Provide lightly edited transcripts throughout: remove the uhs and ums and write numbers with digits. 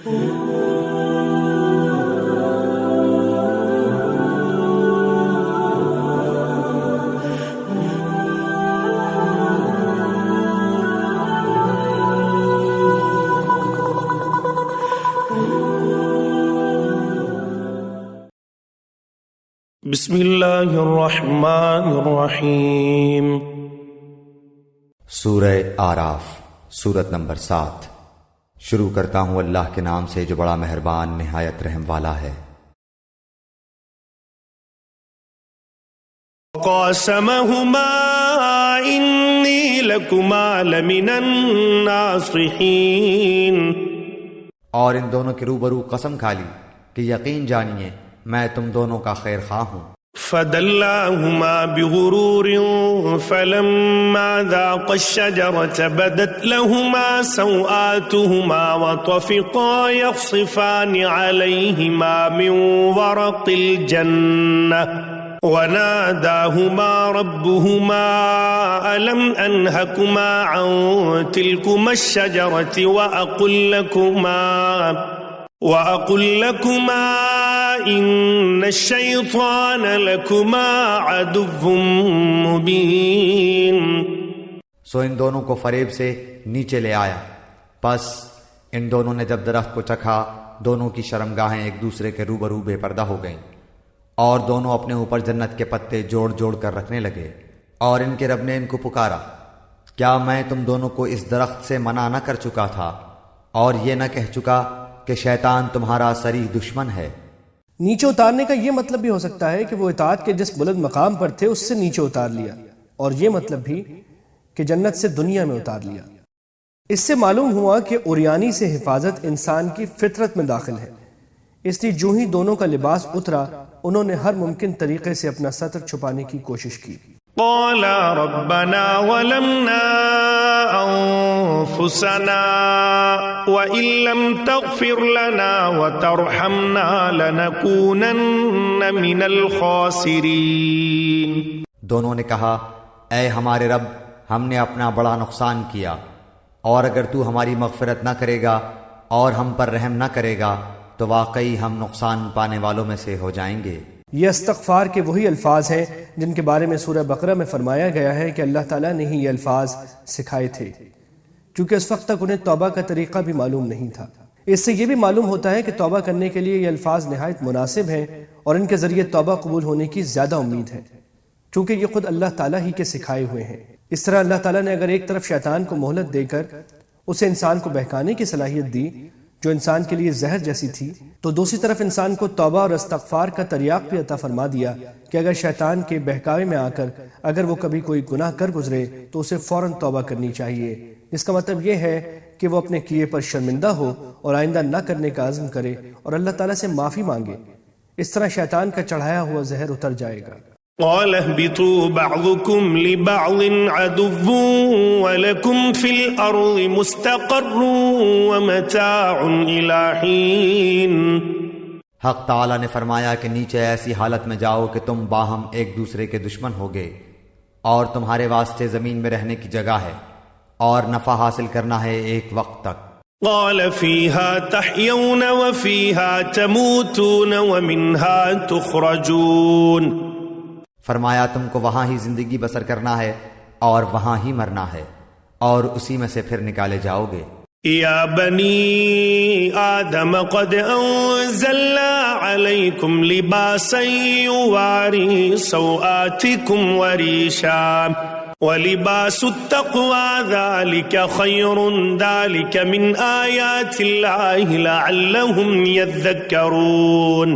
بسم اللہ الرحمن الرحیم۔ سورہ آراف، سورت نمبر 7۔ شروع کرتا ہوں اللہ کے نام سے جو بڑا مہربان نہایت رحم والا ہے۔ قاسمہما انی لکما لمن الناصحین، اور ان دونوں کے روبرو قسم کھا لی کہ یقین جانیے میں تم دونوں کا خیر خواہ ہوں۔ فدلاہما بغرور فلما ذاقا الشجرة بدت لهما سوآتهما وطفقا يخصفان عليهما من ورق الجنة وناداهما ربهما ألم أنهكما عن تلكما الشجرة وأقل لكما إن الشيطان لكما عدو مبين۔ سو ان دونوں کو فریب سے نیچے لے آیا، پس ان دونوں نے جب درخت کو چکھا دونوں کی شرمگاہیں ایک دوسرے کے روبرو بے پردہ ہو گئیں، اور دونوں اپنے اوپر جنت کے پتے جوڑ جوڑ کر رکھنے لگے، اور ان کے رب نے ان کو پکارا، کیا میں تم دونوں کو اس درخت سے منع نہ کر چکا تھا اور یہ نہ کہہ چکا کہ شیطان تمہارا صریح دشمن ہے؟ نیچے اتارنے کا یہ مطلب بھی ہو سکتا ہے کہ وہ اطاعت کے جس بلند مقام پر تھے اس سے نیچے اتار لیا، اور یہ مطلب بھی کہ جنت سے دنیا میں اتار لیا۔ اس سے معلوم ہوا کہ عریانی سے حفاظت انسان کی فطرت میں داخل ہے، اس لیے جو ہی دونوں کا لباس اترا انہوں نے ہر ممکن طریقے سے اپنا ستر چھپانے کی کوشش کی۔ قالا ربنا ظلمنا انفسنا وان لم تغفر لنا وترحمنا لنكونن من الخاسرین۔ دونوں نے کہا، اے ہمارے رب، ہم نے اپنا بڑا نقصان کیا، اور اگر تو ہماری مغفرت نہ کرے گا اور ہم پر رحم نہ کرے گا تو واقعی ہم نقصان پانے والوں میں سے ہو جائیں گے۔ یہ استغفار کے وہی الفاظ ہیں جن کے بارے میں سورہ بقرہ میں فرمایا گیا ہے کہ اللہ تعالیٰ نے ہی یہ الفاظ سکھائے تھے، کیونکہ اس وقت تک انہیں توبہ کا طریقہ بھی معلوم نہیں تھا۔ اس سے یہ بھی معلوم ہوتا ہے کہ توبہ کرنے کے لیے یہ الفاظ نہایت مناسب ہیں اور ان کے ذریعے توبہ قبول ہونے کی زیادہ امید ہے، کیونکہ یہ خود اللہ تعالیٰ ہی کے سکھائے ہوئے ہیں۔ اس طرح اللہ تعالیٰ نے اگر ایک طرف شیطان کو مہلت دے کر اسے انسان کو بہکانے کی صلاحیت دی جو انسان کے لیے زہر جیسی تھی، تو دوسری طرف انسان کو توبہ اور استغفار کا تریاق بھی عطا فرما دیا کہ اگر شیطان کے بہکاوے میں آ کر اگر وہ کبھی کوئی گناہ کر گزرے تو اسے فوراً توبہ کرنی چاہیے، جس کا مطلب یہ ہے کہ وہ اپنے کیے پر شرمندہ ہو اور آئندہ نہ کرنے کا عزم کرے اور اللہ تعالیٰ سے معافی مانگے۔ اس طرح شیطان کا چڑھایا ہوا زہر اتر جائے گا۔ قال اهبطوا بعضكم لبعض عدو ولكم في الأرض مستقر ومتاع إلى حين۔ حق تعالیٰ نے فرمایا کہ نیچے ایسی حالت میں جاؤ کہ تم باہم ایک دوسرے کے دشمن ہوگے، اور تمہارے واسطے زمین میں رہنے کی جگہ ہے اور نفع حاصل کرنا ہے ایک وقت تک۔ قال فيها تحيون وفيها تموتون ومنها تخرجون۔ فرمایا تم کو وہاں ہی زندگی بسر کرنا ہے اور وہاں ہی مرنا ہے، اور اسی میں سے پھر نکالے جاؤ گے۔ یا بنی آدم قد انزلنا علیکم لباسا یواری سوآتکم وریشا ولباس التقوى ذلك خیر ذلك من آیات اللہ لعلهم یذکرون۔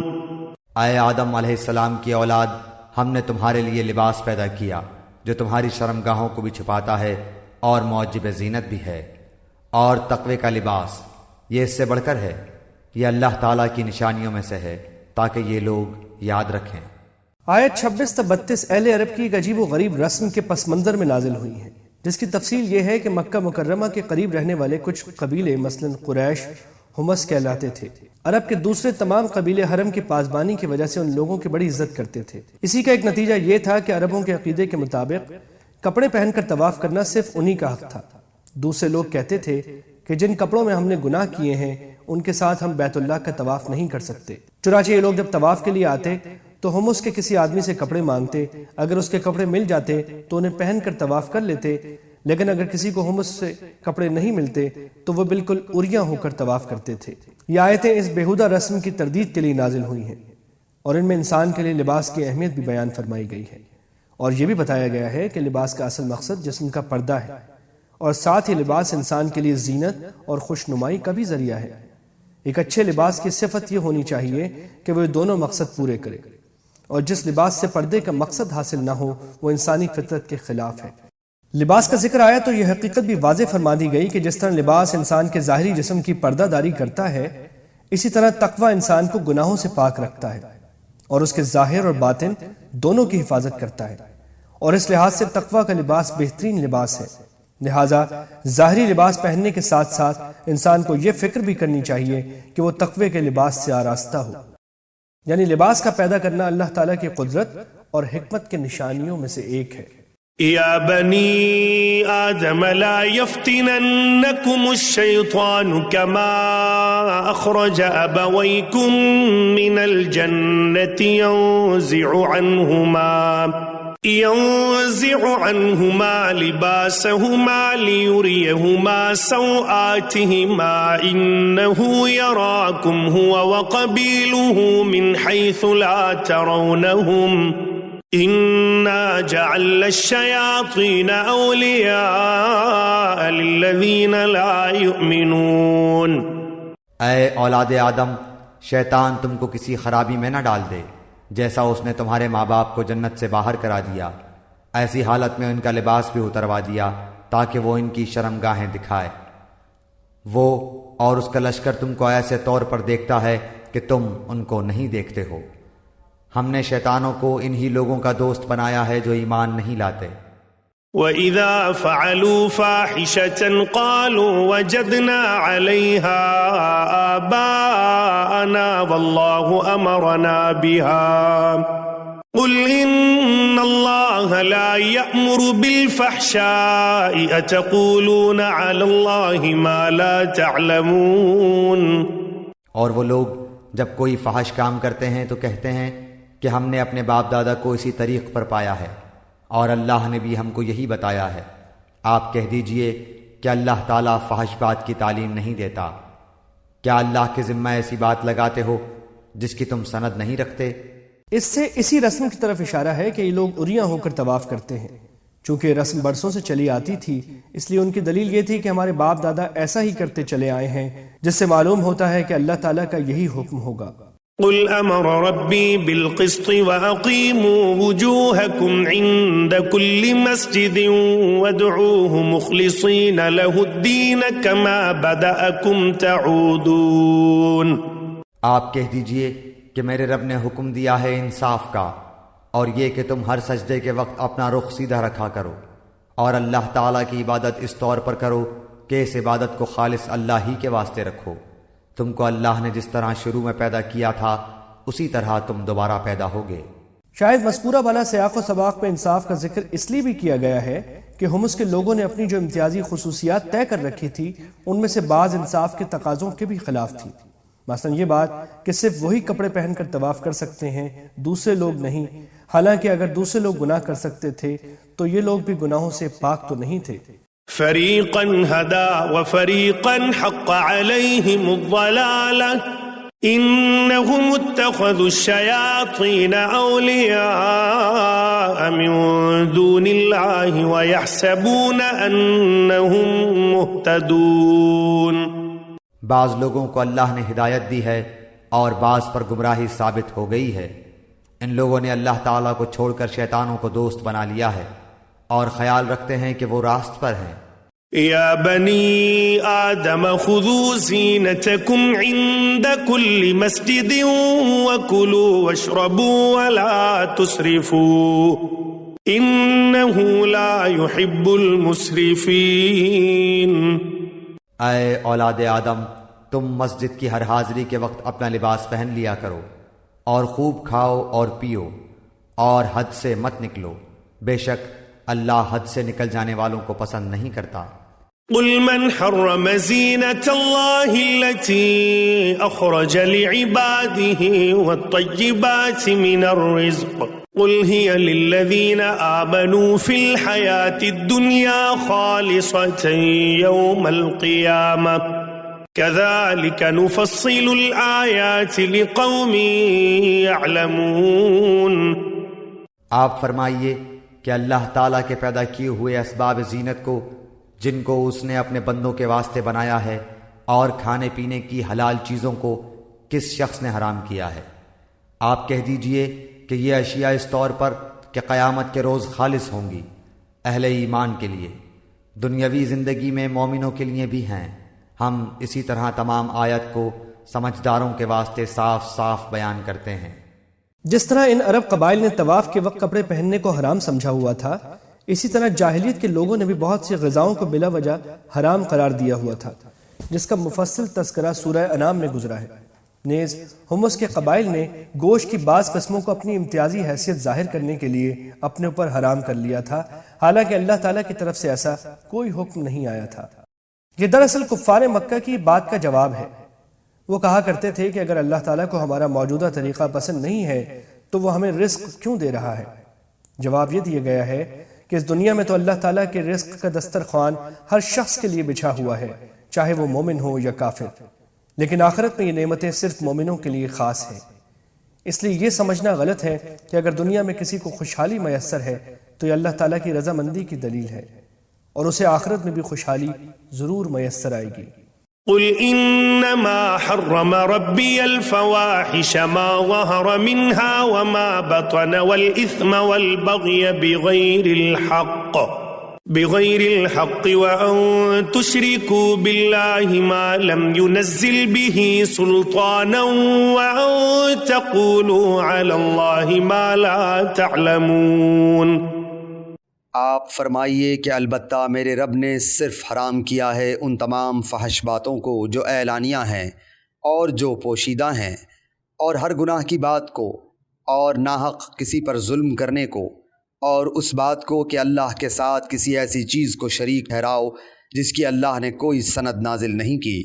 اے آدم علیہ السلام کی اولاد، ہم نے تمہارے لیے لباس پیدا کیا جو تمہاری شرمگاہوں کو بھی چھپاتا ہے اور موجب زینت بھی ہے، اور تقوی کا لباس یہ اس سے بڑھ کر ہے، یہ اللہ تعالیٰ کی نشانیوں میں سے ہے تاکہ یہ لوگ یاد رکھیں۔ آیت 26 تا 32 اہل عرب کی ایک عجیب و غریب رسم کے پس منظر میں نازل ہوئی ہیں، جس کی تفصیل یہ ہے کہ مکہ مکرمہ کے قریب رہنے والے کچھ قبیلے مثلا قریش حمص کہلاتے تھے۔ عرب کے دوسرے تمام قبیلے حرم کی پاسبانی کی وجہ سے ان لوگوں کی بڑی عزت کرتے تھے۔ اسی کا ایک نتیجہ یہ تھا کہ عربوں کے عقیدے کے مطابق کپڑے پہن کر طواف کرنا صرف انہی کا حق تھا۔ دوسرے لوگ کہتے تھے کہ جن کپڑوں میں ہم نے گناہ کیے ہیں ان کے ساتھ ہم بیت اللہ کا طواف نہیں کر سکتے۔ چنانچہ یہ لوگ جب طواف کے لیے آتے تو ہم اس کے کسی آدمی سے کپڑے مانگتے، اگر اس کے کپڑے مل جاتے تو انہیں پہن کر طواف کر لیتے، لیکن اگر کسی کو ہم اس سے کپڑے نہیں ملتے تو وہ بالکل عریاں ہو کر طواف کرتے تھے۔ یہ آیتیں اس بیہودہ رسم کی تردید کے لیے نازل ہوئی ہیں، اور ان میں انسان کے لیے لباس کی اہمیت بھی بیان فرمائی گئی ہے، اور یہ بھی بتایا گیا ہے کہ لباس کا اصل مقصد جسم کا پردہ ہے، اور ساتھ ہی لباس انسان کے لیے زینت اور خوشنمائی کا بھی ذریعہ ہے۔ ایک اچھے لباس کی صفت یہ ہونی چاہیے کہ وہ دونوں مقصد پورے کرے، اور جس لباس سے پردے کا مقصد حاصل نہ ہو وہ انسانی فطرت کے خلاف ہے۔ لباس کا ذکر آیا تو یہ حقیقت بھی واضح فرما دی گئی کہ جس طرح لباس انسان کے ظاہری جسم کی پردہ داری کرتا ہے، اسی طرح تقوی انسان کو گناہوں سے پاک رکھتا ہے اور اس کے ظاہر اور باطن دونوں کی حفاظت کرتا ہے، اور اس لحاظ سے تقوی کا لباس بہترین لباس ہے۔ لہٰذا ظاہری لباس پہننے کے ساتھ ساتھ انسان کو یہ فکر بھی کرنی چاہیے کہ وہ تقوی کے لباس سے آراستہ ہو، یعنی لباس کا پیدا کرنا اللہ تعالیٰ کی قدرت اور حکمت کے نشانیوں میں سے ایک ہے۔ يا بني آدم لا يفتننكم الشيطان كما أخرج أبويكم من الجنة ينزع عنهما لباسهما ليريهما سوآتهما إنه يراكم هو وقبيله من حيث لا ترونهم إنا جعلنا الشياطين أولياء للذين لا يؤمنون۔ اے اولاد آدم، شیطان تم کو کسی خرابی میں نہ ڈال دے جیسا اس نے تمہارے ماں باپ کو جنت سے باہر کرا دیا، ایسی حالت میں ان کا لباس بھی اتروا دیا تاکہ وہ ان کی شرمگاہیں دکھائے۔ وہ اور اس کا لشکر تم کو ایسے طور پر دیکھتا ہے کہ تم ان کو نہیں دیکھتے ہو۔ ہم نے شیطانوں کو انہی لوگوں کا دوست بنایا ہے جو ایمان نہیں لاتے۔ وَإِذَا فَعَلُوا فَاحِشَةً قَالُوا وَجَدْنَا عَلَيْهَا آبَاءَنَا وَاللَّهُ أَمَرَنَا بِهَا قُلْ إِنَّ اللَّهَ لَا يَأْمُرُ بِالْفَحْشَاءِ أَتَقُولُونَ عَلَى اللَّهِ مَا لَا تَعْلَمُونَ۔ اور وہ لوگ جب کوئی فحش کام کرتے ہیں تو کہتے ہیں کہ ہم نے اپنے باپ دادا کو اسی طریق پر پایا ہے، اور اللہ نے بھی ہم کو یہی بتایا ہے۔ آپ کہہ دیجئے کہ اللہ تعالیٰ فحش بات کی تعلیم نہیں دیتا۔ کیا اللہ کے ذمہ ایسی بات لگاتے ہو جس کی تم سند نہیں رکھتے؟ اس سے اسی رسم کی طرف اشارہ ہے کہ یہ لوگ عریاں ہو کر طواف کرتے ہیں۔ چونکہ رسم برسوں سے چلی آتی تھی، اس لیے ان کی دلیل یہ تھی کہ ہمارے باپ دادا ایسا ہی کرتے چلے آئے ہیں، جس سے معلوم ہوتا ہے کہ اللہ تعالیٰ کا یہی حکم ہوگا۔ قل امر ربی بالقسط واقیموا وجوہکم عند کل مسجد وادعوہ مخلصین لہ الدین کما بدأکم تعودون۔ آپ کہہ دیجئے کہ میرے رب نے حکم دیا ہے انصاف کا، اور یہ کہ تم ہر سجدے کے وقت اپنا رخ سیدھا رکھا کرو، اور اللہ تعالیٰ کی عبادت اس طور پر کرو کہ اس عبادت کو خالص اللہ ہی کے واسطے رکھو۔ تم کو اللہ نے جس طرح شروع میں پیدا کیا تھا اسی طرح تم دوبارہ پیدا ہوگے۔ شاید مذکورہ والا سیاق و سباق میں انصاف کا ذکر اس لیے بھی کیا گیا ہے کہ حمص کے لوگوں نے اپنی جو امتیازی خصوصیات طے کر رکھی تھی ان میں سے بعض انصاف کے تقاضوں کے بھی خلاف تھی۔ مثلا یہ بات کہ صرف وہی کپڑے پہن کر طواف کر سکتے ہیں، دوسرے لوگ نہیں، حالانکہ اگر دوسرے لوگ گناہ کر سکتے تھے تو یہ لوگ بھی گناہوں سے پاک تو نہیں تھے۔ فریقا ہدا وفریقا حق علیہم الضلالہ انہم اتخذوا الشیاطین اولیاء من دون اللہ ویحسبون انہم مہتدون۔ بعض لوگوں کو اللہ نے ہدایت دی ہے اور بعض پر گمراہی ثابت ہو گئی ہے۔ ان لوگوں نے اللہ تعالیٰ کو چھوڑ کر شیطانوں کو دوست بنا لیا ہے اور خیال رکھتے ہیں کہ وہ راست پر ہیں۔ یا بنی آدم خذوا زینتکم عند کل مسجد وکلوا واشربوا ولا تسرفوا انہ لا يحب المسرفین۔ اے اولاد آدم، تم مسجد کی ہر حاضری کے وقت اپنا لباس پہن لیا کرو اور خوب کھاؤ اور پیو اور حد سے مت نکلو، بے شک اللہ حد سے نکل جانے والوں کو پسند نہیں کرتا۔ قل من حرم زينة الله التي أخرج لعباده والطيبات من الرزق قل هي للذين آمنوا في الحياة الدنيا خالصة يوم القيامة كذلك نفصل الآيات لقوم يعلمون۔ آپ فرمائیے کہ اللہ تعالیٰ کے پیدا کیے ہوئے اسباب زینت کو جن کو اس نے اپنے بندوں کے واسطے بنایا ہے اور کھانے پینے کی حلال چیزوں کو کس شخص نے حرام کیا ہے، آپ کہہ دیجئے کہ یہ اشیاء اس طور پر کہ قیامت کے روز خالص ہوں گی اہل ایمان کے لیے، دنیاوی زندگی میں مومنوں کے لیے بھی ہیں۔ ہم اسی طرح تمام آیت کو سمجھداروں کے واسطے صاف صاف بیان کرتے ہیں۔ جس طرح ان عرب قبائل نے طواف کے وقت کپڑے پہننے کو حرام سمجھا ہوا تھا، اسی طرح جاہلیت کے لوگوں نے بھی بہت سی غذاؤں کو بلا وجہ حرام قرار دیا ہوا تھا، جس کا مفصل تذکرہ سورہ انعام میں گزرا ہے۔ نیز حمص کے قبائل نے گوشت کی بعض قسموں کو اپنی امتیازی حیثیت ظاہر کرنے کے لیے اپنے اوپر حرام کر لیا تھا، حالانکہ اللہ تعالیٰ کی طرف سے ایسا کوئی حکم نہیں آیا تھا۔ یہ دراصل کفار مکہ کی بات کا جواب ہے۔ وہ کہا کرتے تھے کہ اگر اللہ تعالیٰ کو ہمارا موجودہ طریقہ پسند نہیں ہے تو وہ ہمیں رزق کیوں دے رہا ہے؟ جواب یہ دیا گیا ہے کہ اس دنیا میں تو اللہ تعالیٰ کے رزق کا دسترخوان ہر شخص کے لیے بچھا ہوا ہے، چاہے وہ مومن ہو یا کافر، لیکن آخرت میں یہ نعمتیں صرف مومنوں کے لیے خاص ہیں۔ اس لیے یہ سمجھنا غلط ہے کہ اگر دنیا میں کسی کو خوشحالی میسر ہے تو یہ اللہ تعالیٰ کی رضامندی کی دلیل ہے، اور اسے آخرت میں بھی خوشحالی ضرور میسر آئے گی۔ قل انما حرم ربي الفواحش ما ظهر منها وما بطن والاثم والبغي بغير الحق وان تشركوا بالله ما لم ينزل به سلطانا وان تقولوا على الله ما لا تعلمون۔ آپ فرمائیے کہ البتہ میرے رب نے صرف حرام کیا ہے ان تمام فحش باتوں کو جو اعلانیہ ہیں اور جو پوشیدہ ہیں، اور ہر گناہ کی بات کو، اور ناحق کسی پر ظلم کرنے کو، اور اس بات کو کہ اللہ کے ساتھ کسی ایسی چیز کو شریک ٹھہراؤ جس کی اللہ نے کوئی سند نازل نہیں کی،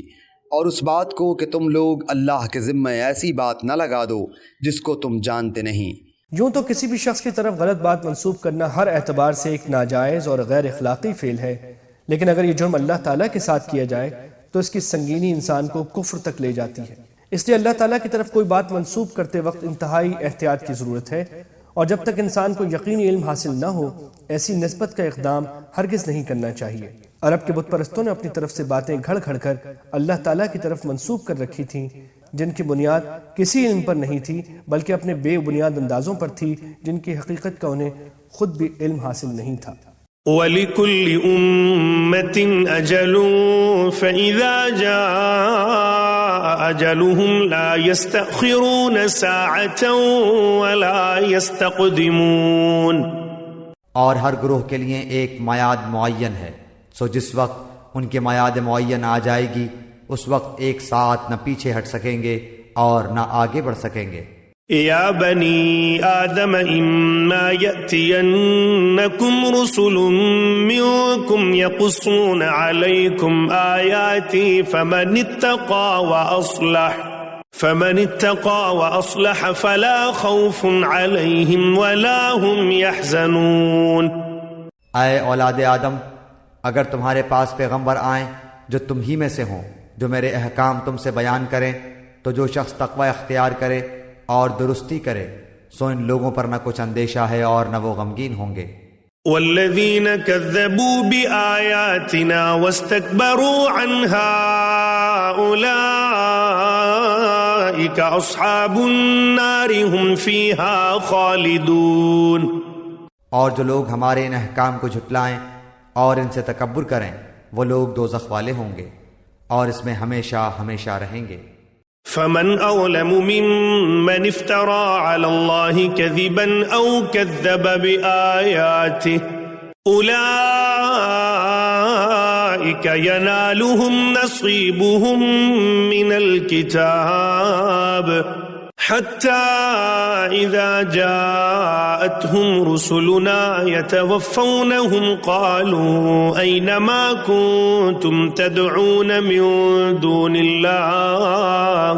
اور اس بات کو کہ تم لوگ اللہ کے ذمہ ایسی بات نہ لگا دو جس کو تم جانتے نہیں۔ یوں تو کسی بھی شخص کی طرف غلط بات منسوب کرنا ہر اعتبار سے ایک ناجائز اور غیر اخلاقی فعل ہے، لیکن اگر یہ جرم اللہ تعالیٰ کے ساتھ کیا جائے تو اس کی سنگینی انسان کو کفر تک لے جاتی ہے۔ اس لیے اللہ تعالیٰ کی طرف کوئی بات منسوب کرتے وقت انتہائی احتیاط کی ضرورت ہے، اور جب تک انسان کو یقینی علم حاصل نہ ہو ایسی نسبت کا اقدام ہرگز نہیں کرنا چاہیے۔ عرب کے بت پرستوں نے اپنی طرف سے باتیں گھڑ گھڑ کر اللہ تعالیٰ کی طرف منسوب کر رکھی تھیں جن کی بنیاد کسی علم پر نہیں تھی بلکہ اپنے بے بنیاد اندازوں پر تھی جن کی حقیقت کا انہیں خود بھی علم حاصل نہیں تھا۔ وَلِكُلِّ أُمَّةٍ أَجَلٌ فَإِذَا جَاءَ أَجَلُهُمْ لَا يَسْتَأْخِرُونَ سَاعَةً وَلَا يَسْتَقْدِمُونَ۔ اور ہر گروہ کے لیے ایک میعاد معین ہے، سو جس وقت ان کے میعاد معین آ جائے گی اس وقت ایک ساتھ نہ پیچھے ہٹ سکیں گے اور نہ آگے بڑھ سکیں گے۔ یا بنی آدم اما یأتینکم رسل منکم یقصون علیکم آیاتی فمن اتقى وأصلح فلا خوف علیہم ولا هم یحزنون۔ اے اولاد آدم، اگر تمہارے پاس پیغمبر آئیں جو تم ہی میں سے ہوں، جو میرے احکام تم سے بیان کریں، تو جو شخص تقوی اختیار کرے اور درستی کرے سو ان لوگوں پر نہ کچھ اندیشہ ہے اور نہ وہ غمگین ہوں گے۔ والذین کذبوا بآیاتنا واستکبروا عنها اولئک اصحاب النار هم فیها خالدون۔ اور جو لوگ ہمارے ان احکام کو جھٹلائیں اور ان سے تکبر کریں وہ لوگ دوزخ والے ہوں گے اور اس میں ہمیشہ ہمیشہ رہیں گے۔ فمن أظلم ممن افترى على الله كذبا أو كذب بآياته أولئك ينالهم نصيبهم من الكتاب حتى إذا جاءتهم رسلنا يتوفونهم قالوا أين ما كنتم تدعون من دون الله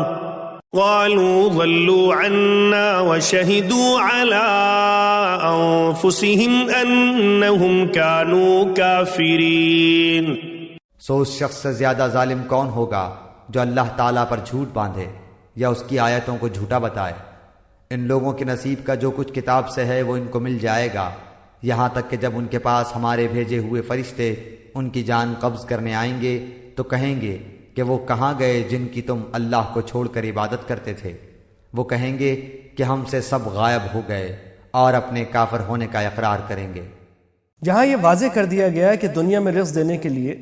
قالوا ضلوا عنا وشهدوا على أنفسهم أنهم كانوا كافرين. سو اس شخص سے زیادہ ظالم کون ہوگا جو اللہ تعالیٰ پر جھوٹ باندھے یا اس کی آیتوں کو جھوٹا بتائے. ان لوگوں کے نصیب کا جو کچھ کتاب سے ہے وہ ان کو مل جائے گا، یہاں تک کہ جب ان کے پاس ہمارے بھیجے ہوئے فرشتے ان کی جان قبض کرنے آئیں گے تو کہیں گے کہ وہ کہاں گئے جن کی تم اللہ کو چھوڑ کر عبادت کرتے تھے. وہ کہیں گے کہ ہم سے سب غائب ہو گئے اور اپنے کافر ہونے کا اقرار کریں گے. یہاں یہ واضح کر دیا گیا کہ دنیا میں رزق دینے کے لیے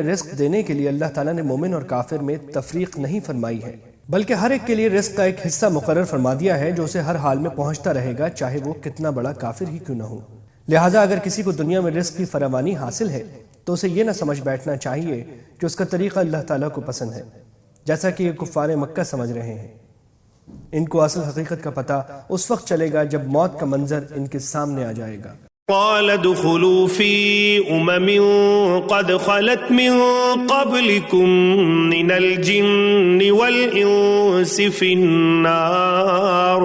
رزق دینے کے لیے اللہ تعالیٰ نے مومن اور کافر میں تفریق نہیں فرمائی ہے، بلکہ ہر ایک کے لیے رزق کا ایک حصہ مقرر فرما دیا ہے جو اسے ہر حال میں پہنچتا رہے گا، چاہے وہ کتنا بڑا کافر ہی کیوں نہ ہو. لہٰذا اگر کسی کو دنیا میں رزق کی فراوانی حاصل ہے تو اسے یہ نہ سمجھ بیٹھنا چاہیے کہ اس کا طریقہ اللہ تعالیٰ کو پسند ہے، جیسا کہ یہ کفار مکہ سمجھ رہے ہیں. ان کو اصل حقیقت کا پتہ اس وقت چلے گا جب موت کا منظر ان کے سامنے آ جائے گا. قال ادخلوا في قد خلت من قبلكم من الجن والإنس في النار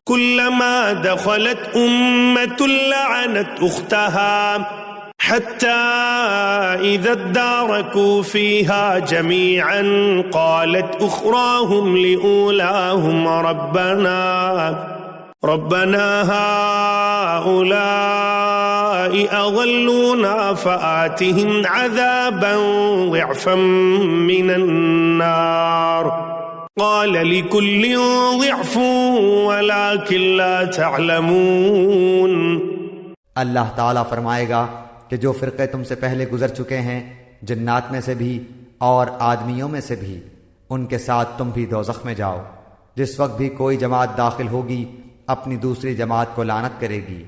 كلما دخلت لعنت أختها حتى إذا اداركوا فيها جميعا قالت أخراهم لأولاهم ربنا هؤلاء أضلونا فآتهم عذابا ضعفا من النار قال لكل ضعف ولكن لا تعلمون. اللہ تعالیٰ فرمائے گا کہ جو فرقے تم سے پہلے گزر چکے ہیں جنات میں سے بھی اور آدمیوں میں سے بھی، ان کے ساتھ تم بھی دوزخ میں جاؤ. جس وقت بھی کوئی جماعت داخل ہوگی اپنی دوسری جماعت کو لعنت کرے گی،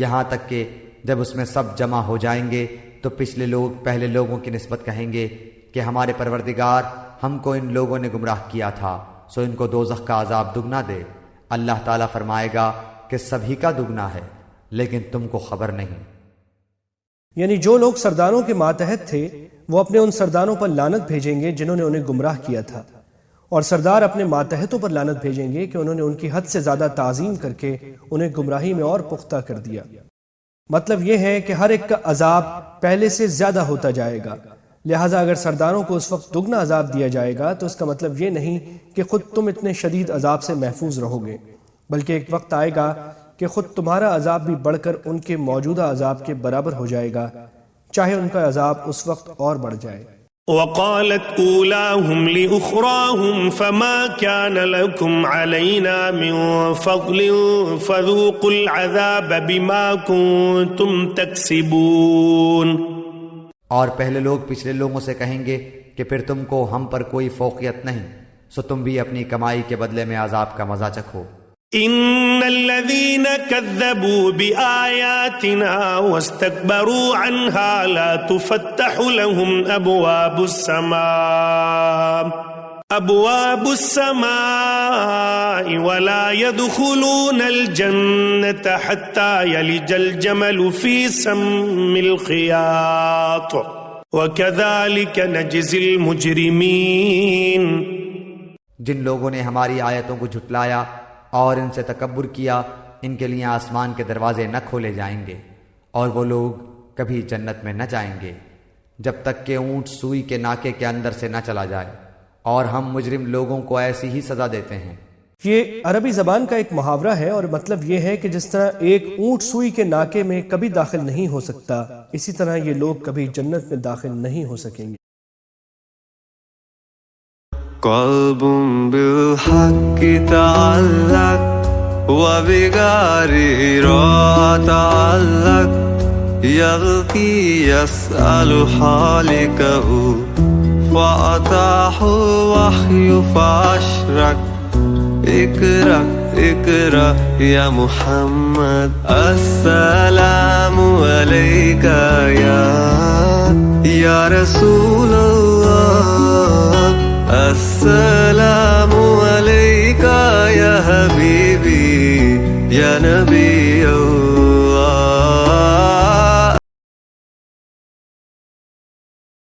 یہاں تک کہ جب اس میں سب جمع ہو جائیں گے تو پچھلے لوگ پہلے لوگوں کی نسبت کہیں گے کہ ہمارے پروردگار ہم کو ان لوگوں نے گمراہ کیا تھا، سو ان کو دوزخ کا عذاب دگنا دے. اللہ تعالیٰ فرمائے گا کہ سبھی کا دگنا ہے لیکن تم کو خبر نہیں. یعنی جو لوگ سرداروں کے ماتحت تھے وہ اپنے ان سرداروں پر لعنت بھیجیں گے جنہوں نے انہیں گمراہ کیا تھا، اور سردار اپنے ماتحتوں پر لعنت بھیجیں گے کہ انہوں نے ان کی حد سے زیادہ تعظیم کر کے انہیں گمراہی میں اور پختہ کر دیا. مطلب یہ ہے کہ ہر ایک کا عذاب پہلے سے زیادہ ہوتا جائے گا. لہٰذا اگر سرداروں کو اس وقت دگنا عذاب دیا جائے گا تو اس کا مطلب یہ نہیں کہ خود تم اتنے شدید عذاب سے محفوظ رہو گے، بلکہ ایک وقت آئے گا کہ خود تمہارا عذاب بھی بڑھ کر ان کے موجودہ عذاب کے برابر ہو جائے گا، چاہے ان کا عذاب اس وقت اور بڑھ جائے. وقالت أولاهم لأخراهم فما كان لكم علينا من فضل فذوقوا العذاب بما كنتم تكسبون. اور پہلے لوگ پچھلے لوگوں سے کہیں گے کہ پھر تم کو ہم پر کوئی فوقیت نہیں، سو تم بھی اپنی کمائی کے بدلے میں عذاب کا مزہ چکھو. ان الذين كذبوا بآياتنا واستكبروا عنها لا تفتح لهم ابواب السماء ولا يدخلون الجنة حتى يلج الجمل في سم الخياط وكذلك نجزي المجرمين. جن لوگوں نے ہماری آیتوں کو جھٹلایا اور ان سے تکبر کیا، ان کے لیے آسمان کے دروازے نہ کھولے جائیں گے اور وہ لوگ کبھی جنت میں نہ جائیں گے جب تک کہ اونٹ سوئی کے ناکے کے اندر سے نہ چلا جائے، اور ہم مجرم لوگوں کو ایسی ہی سزا دیتے ہیں. یہ عربی زبان کا ایک محاورہ ہے اور مطلب یہ ہے کہ جس طرح ایک اونٹ سوئی کے ناکے میں کبھی داخل نہیں ہو سکتا، اسی طرح یہ لوگ کبھی جنت میں داخل نہیں ہو سکیں گے. قلب بالحق تعلق وبغير تعلق يبكي يسأل حالكه فأتاه الوحي فأشرك اقرأ اقرأ يا محمد السلام عليك يا رسول الله السلام عليك يا حبيبي يا نبي